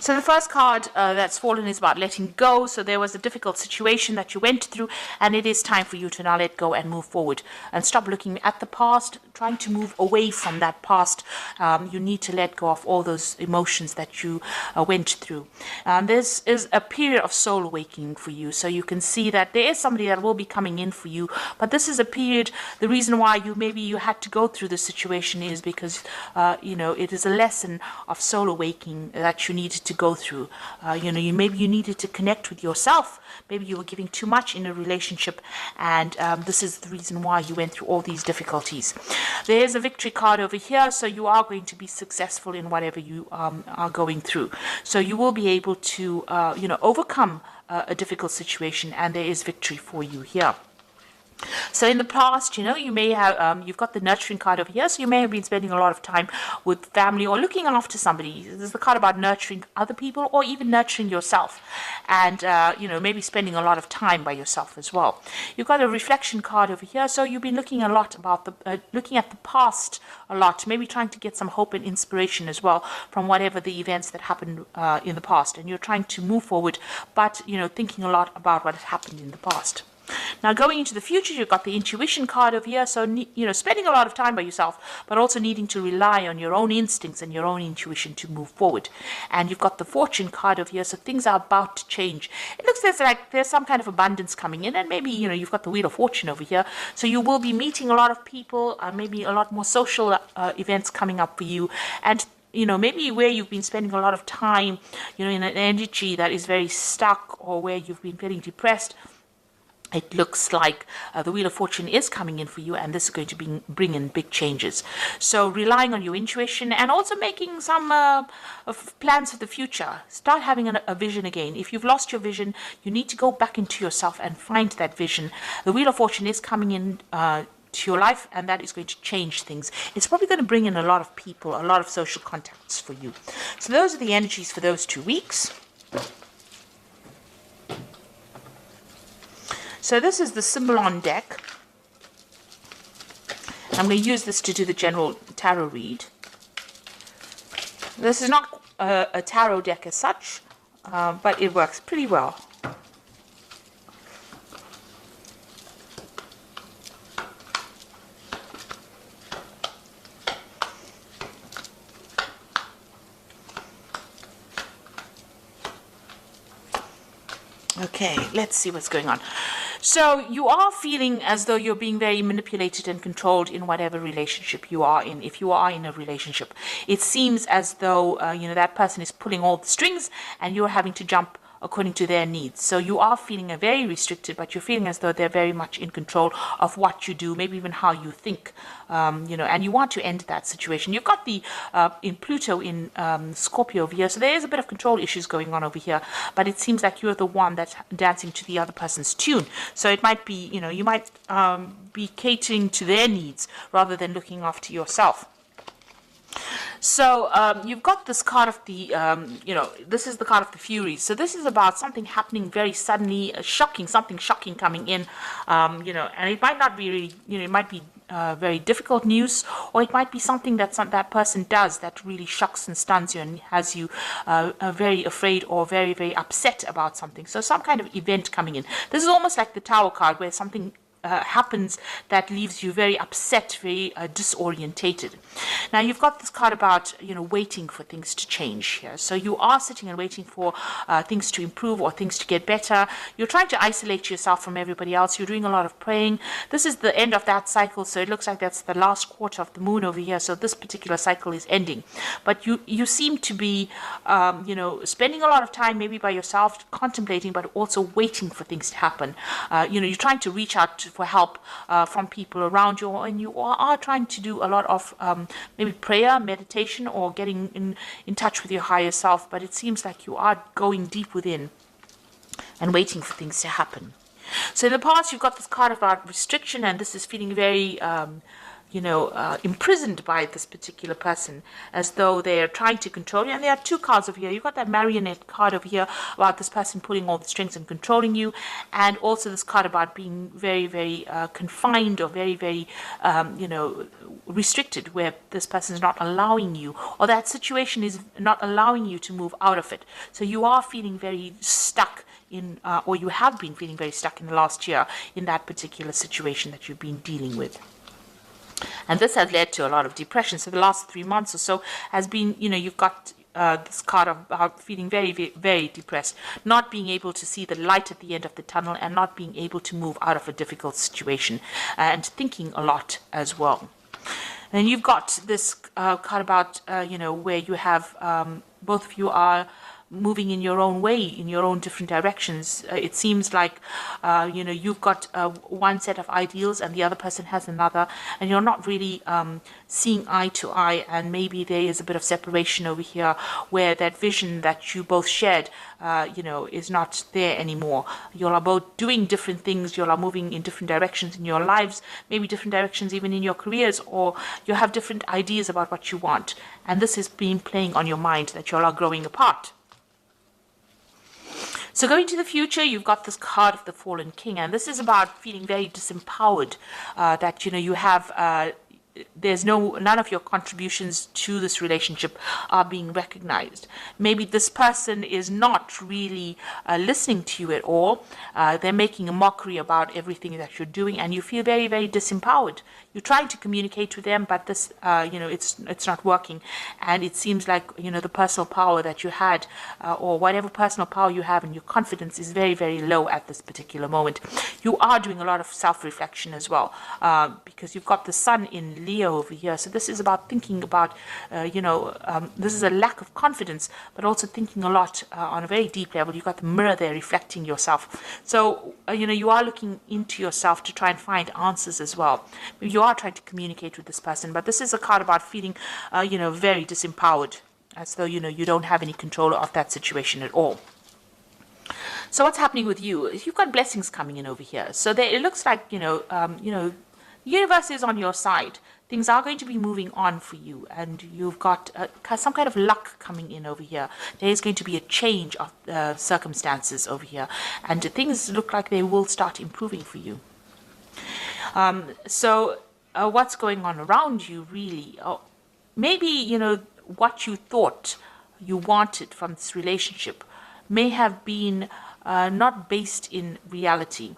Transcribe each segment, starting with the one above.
So the first card that's fallen is about letting go. So there was a difficult situation that you went through, and it is time for you to now let go and move forward and stop looking at the past, trying to move away from that past. You need to let go of all those emotions that you went through. This is a period of soul awakening for you. So you can see that there is somebody that will be coming in for you, but this is a period. The reason why you had to go through this situation is because it is a lesson of soul awakening that you needed to go through. Maybe you needed to connect with yourself. Maybe you were giving too much in a relationship, and this is the reason why you went through all these difficulties. There is a victory card over here, so you are going to be successful in whatever you are going through. So you will be able to overcome a difficult situation, and there is victory for you here. So in the past, you may have, you've got the nurturing card over here, so you may have been spending a lot of time with family or looking after somebody. This is the card about nurturing other people or even nurturing yourself, and, maybe spending a lot of time by yourself as well. You've got a reflection card over here, so you've been looking a lot about looking at the past a lot, maybe trying to get some hope and inspiration as well from whatever the events that happened in the past, and you're trying to move forward, but, thinking a lot about what has happened in the past. Now, going into the future, you've got the intuition card over here. So, spending a lot of time by yourself, but also needing to rely on your own instincts and your own intuition to move forward. And you've got the fortune card over here. So things are about to change. It looks like there's some kind of abundance coming in. And maybe, you've got the wheel of fortune over here. So you will be meeting a lot of people, maybe a lot more social events coming up for you. And maybe where you've been spending a lot of time, in an energy that is very stuck, or where you've been feeling depressed, it looks like the Wheel of Fortune is coming in for you, and this is going to bring in big changes. So relying on your intuition and also making some plans for the future. Start having a vision again. If you've lost your vision, you need to go back into yourself and find that vision. The Wheel of Fortune is coming in to your life, and that is going to change things. It's probably going to bring in a lot of people, a lot of social contacts for you. So those are the energies for those 2 weeks. So this is the Symbolon deck. I'm going to use this to do the general tarot read. This is not a tarot deck as such, but it works pretty well. Okay, let's see what's going on. So you are feeling as though you're being very manipulated and controlled in whatever relationship you are in. If you are in a relationship, it seems as though, that person is pulling all the strings and you're having to jump according to their needs. So you are feeling very restricted, but you're feeling as though they're very much in control of what you do, maybe even how you think, and you want to end that situation. You've got the in Pluto in Scorpio over here, so there is a bit of control issues going on over here, but it seems like you're the one that's dancing to the other person's tune. So it might be, you might be catering to their needs rather than looking after yourself. So you've got this card of the, this is the card of the Furies. So this is about something happening very suddenly, something shocking coming in, and it might not be really, it might be very difficult news, or it might be something that that person does that really shocks and stuns you and has you very afraid or very, very upset about something. So some kind of event coming in. This is almost like the Tower card, where something happens that leaves you very upset, very disorientated. Now you've got this card about waiting for things to change here. So you are sitting and waiting for things to improve or things to get better. You're trying to isolate yourself from everybody else. You're doing a lot of praying. This is the end of that cycle, so it looks like that's the last quarter of the moon over here. So this particular cycle is ending, but you seem to be spending a lot of time maybe by yourself, contemplating, but also waiting for things to happen. You're trying to reach out for help from people around you, and you are trying to do a lot of maybe prayer, meditation, or getting in touch with your higher self, but it seems like you are going deep within and waiting for things to happen. So in the past, you've got this card about restriction, and this is feeling very imprisoned by this particular person, as though they are trying to control you. And there are two cards over here. You've got that marionette card over here about this person pulling all the strings and controlling you, and also this card about being very, very confined, or very, very, restricted, where this person is not allowing you, or that situation is not allowing you to move out of it. So you are feeling very stuck in, or you have been feeling very stuck in the last year in that particular situation that you've been dealing with. And this has led to a lot of depression. So the last 3 months or so has been, you've got this card of feeling very, very, very depressed, not being able to see the light at the end of the tunnel, and not being able to move out of a difficult situation, and thinking a lot as well. And you've got this card about, where you have both of you are moving in your own way, in your own different directions. It seems like, you've got one set of ideals and the other person has another, and you're not really seeing eye to eye, and maybe there is a bit of separation over here, where that vision that you both shared, is not there anymore. You are both doing different things, you are moving in different directions in your lives, maybe different directions even in your careers, or you have different ideas about what you want, and this has been playing on your mind, that you all are growing apart. So going to the future, you've got this card of the Fallen King, and this is about feeling very disempowered, that, you have, there's none of your contributions to this relationship are being recognized. Maybe this person is not really listening to you at all. They're making a mockery about everything that you're doing, and you feel very, very disempowered. You're trying to communicate with them, but this, it's not working. And it seems like, the personal power that you had, or whatever personal power you have, and your confidence is very, very low at this particular moment. You are doing a lot of self-reflection as well, because you've got the sun in Leo over here. So this is about thinking about, this is a lack of confidence, but also thinking a lot on a very deep level. You've got the mirror there reflecting yourself. So, you are looking into yourself to try and find answers as well. You are trying to communicate with this person, but this is a card about feeling, very disempowered, as though, you don't have any control of that situation at all. So what's happening with you? You've got blessings coming in over here. So there, it looks like, the universe is on your side. Things are going to be moving on for you, and you've got some kind of luck coming in over here. There is going to be a change of circumstances over here, and things look like they will start improving for you. So what's going on around you, really? Maybe, what you thought you wanted from this relationship may have been not based in reality.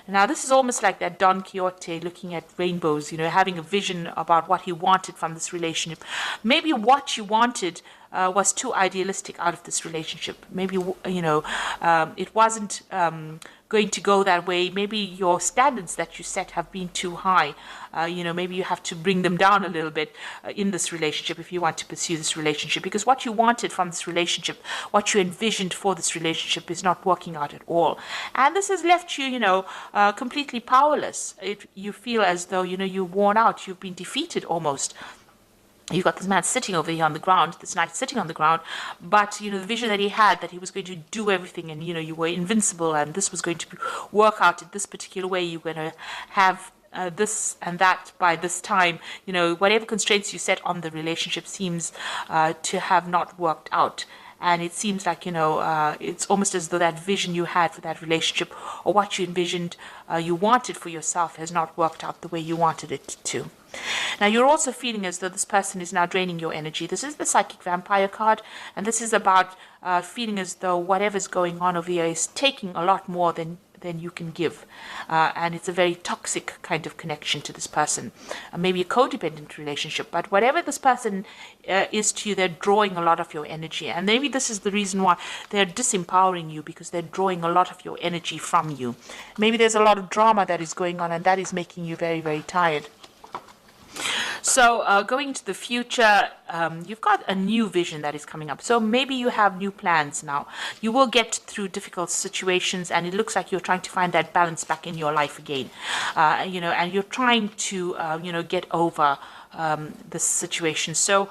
Now, this is almost like that Don Quixote looking at rainbows, having a vision about what he wanted from this relationship. Maybe what you wanted was too idealistic out of this relationship. Maybe, it wasn't going to go that way. Maybe your standards that you set have been too high. Maybe you have to bring them down a little bit in this relationship if you want to pursue this relationship, because what you wanted from this relationship, what you envisioned for this relationship, is not working out at all. And this has left you, completely powerless. You feel as though, you're worn out, you've been defeated almost. You've got this man sitting over here on the ground, this knight sitting on the ground, but, the vision that he had, that he was going to do everything, and, you were invincible, and this was going to work out in this particular way. You're going to have this and that by this time. Whatever constraints you set on the relationship seems to have not worked out. And it seems like, it's almost as though that vision you had for that relationship, or what you envisioned you wanted for yourself, has not worked out the way you wanted it to. Now, you're also feeling as though this person is now draining your energy. This is the Psychic Vampire card, and this is about feeling as though whatever's going on over here is taking a lot more than you can give. And it's a very toxic kind of connection to this person. Maybe a codependent relationship, but whatever this person is to you, they're drawing a lot of your energy. And maybe this is the reason why they're disempowering you, because they're drawing a lot of your energy from you. Maybe there's a lot of drama that is going on, and that is making you very, very tired. So going into the future, you've got a new vision that is coming up. So maybe you have new plans now. You will get through difficult situations, and it looks like you're trying to find that balance back in your life again. And you're trying to, get over this situation. So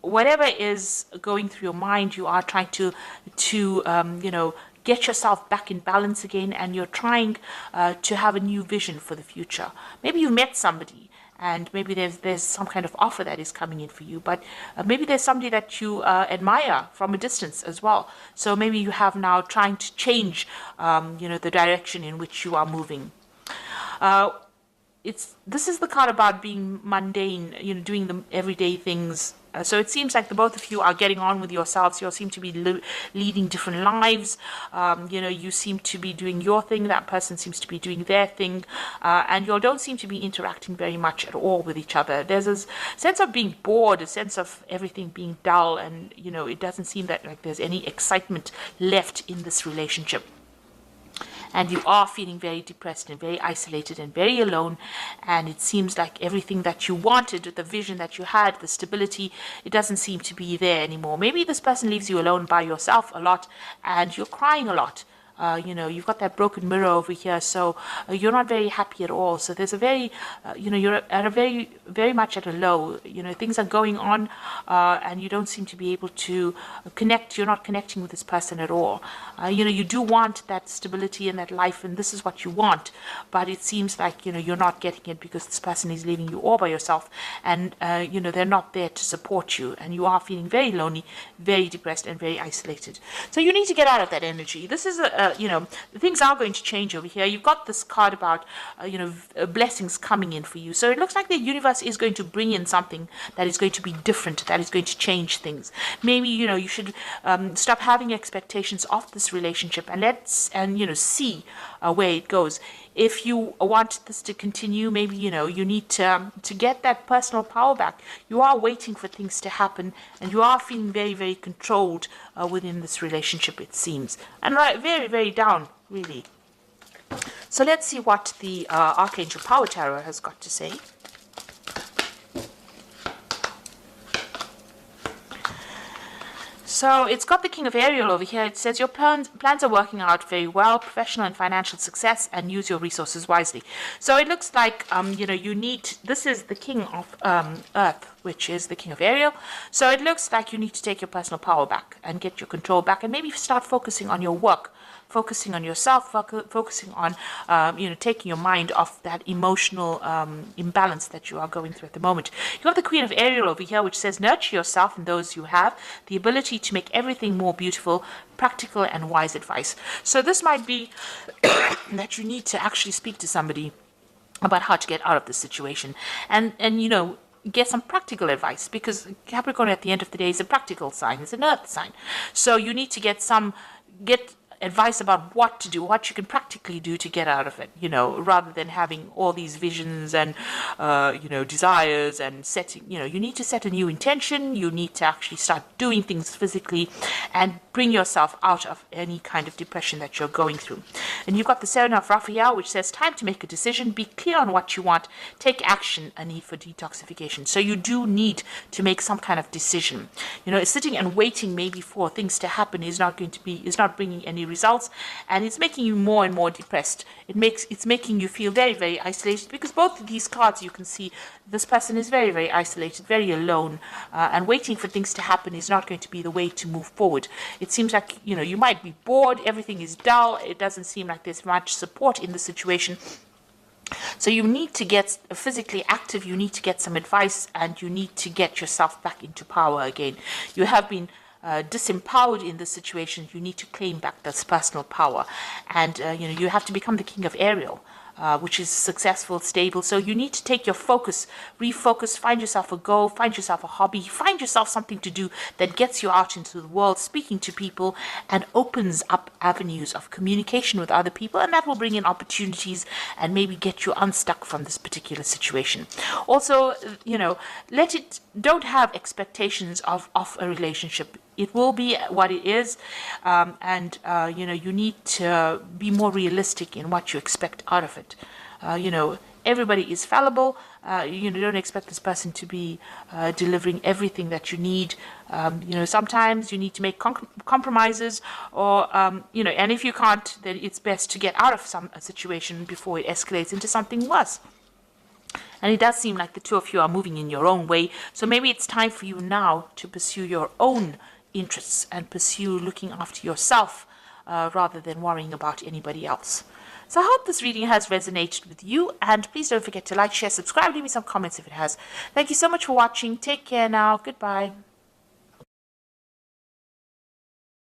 whatever is going through your mind, you are trying to get yourself back in balance again, and you're trying to have a new vision for the future. Maybe you met somebody, and maybe there's some kind of offer that is coming in for you, but maybe there's somebody that you admire from a distance as well. So maybe you have now trying to change, the direction in which you are moving. This is the card about being mundane, doing the everyday things. So it seems like the both of you are getting on with yourselves. You seem to be leading different lives. You seem to be doing your thing. That person seems to be doing their thing. And you don't seem to be interacting very much at all with each other. There's a sense of being bored, a sense of everything being dull. And, it doesn't seem that like there's any excitement left in this relationship. And you are feeling very depressed and very isolated and very alone. And it seems like everything that you wanted, the vision that you had, the stability, it doesn't seem to be there anymore. Maybe this person leaves you alone by yourself a lot and you're crying a lot. You've got that broken mirror over here, so you're not very happy at all. So there's a very, you're at a very, very much at a low. Things are going on, and you don't seem to be able to connect. You're not connecting with this person at all. You do want that stability in that life, and this is what you want. But it seems like, you're not getting it because this person is leaving you all by yourself, and, they're not there to support you, and you are feeling very lonely, very depressed, and very isolated. So you need to get out of that energy. This is things are going to change over here. You've got this card about, blessings coming in for you. So it looks like the universe is going to bring in something that is going to be different, that is going to change things. Maybe, you should stop having expectations of this relationship and see where it goes. If you want this to continue, maybe, you need to get that personal power back. You are waiting for things to happen, and you are feeling very, very controlled within this relationship, it seems. And very, very down, really. So let's see what the Archangel Power Tarot has got to say. So it's got the King of Ariel over here. It says your plans are working out very well, professional and financial success, and use your resources wisely. So it looks like, this is the King of Earth, which is the King of Ariel. So it looks like you need to take your personal power back and get your control back, and maybe start focusing on your work, focusing on yourself, focusing on, taking your mind off that emotional imbalance that you are going through at the moment. You have the Queen of Ariel over here, which says nurture yourself and those you have, the ability to make everything more beautiful, practical and wise advice. So this might be that you need to actually speak to somebody about how to get out of this situation, and get some practical advice, because Capricorn at the end of the day is a practical sign, it's an earth sign. So you need to get advice about what to do, what you can practically do to get out of it, rather than having all these visions and, desires and setting, you need to set a new intention. You need to actually start doing things physically and bring yourself out of any kind of depression that you're going through. And you've got the Seven of Raphael, which says time to make a decision, be clear on what you want, take action, a need for detoxification. So you do need to make some kind of decision. Sitting and waiting maybe for things to happen is not bringing any results, and it's making you more and more depressed. It's making you feel very, very isolated, because both of these cards, you can see this person is very, very isolated, very alone, and waiting for things to happen is not going to be the way to move forward. It seems like, you might be bored, everything is dull, it doesn't seem like there's much support in the situation. So you need to get physically active, you need to get some advice, and you need to get yourself back into power again. You have been disempowered in this situation. You need to claim back this personal power, and you have to become the King of Ariel, which is successful, stable. So you need to take your focus, refocus, find yourself a goal, find yourself a hobby, find yourself something to do that gets you out into the world, speaking to people, and opens up avenues of communication with other people, and that will bring in opportunities and maybe get you unstuck from this particular situation. Also, don't have expectations of a relationship. It will be what it is, and you need to be more realistic in what you expect out of it. Everybody is fallible. Don't expect this person to be delivering everything that you need. Sometimes you need to make compromises, or and if you can't, then it's best to get out of a situation before it escalates into something worse. And it does seem like the two of you are moving in your own way. So maybe it's time for you now to pursue your own interests and pursue looking after yourself, rather than worrying about anybody else. So I hope this reading has resonated with you, and please don't forget to like, share, subscribe, leave me some comments if it has. Thank you so much for watching. Take care now. Goodbye.